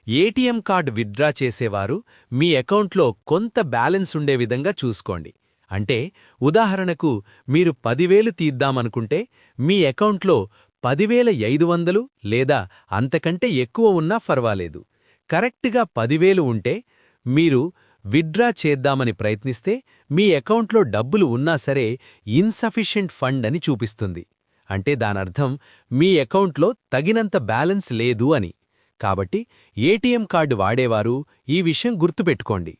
ATM card withdraw చేసేవారు మీ అకౌంట్లో కొంత బ్యాలెన్స్ ఉండే విధంగా చూసుకోండి. అంటే ఉదాహరణకు మీరు 10,000 తీద్దామనుకుంటే మీ అకౌంట్లో 10,500 లేదా అంతకంటే ఎక్కువ ఉన్నా ఫర్వాలేదు. కరెక్ట్గా 10,000 ఉంటే మీరు విత్డ్రా చేద్దామని ప్రయత్నిస్తే మీ అకౌంట్లో డబ్బులు ఉన్నా సరే ఇన్సఫిషియెంట్ ఫండ్ అని చూపిస్తుంది. అంటే దానర్థం మీ అకౌంట్లో తగినంత బ్యాలెన్స్ లేదు అని. కాబట్టి ఏటీఎం కార్డు వాడేవారు ఈ విషయం గుర్తుపెట్టుకోండి.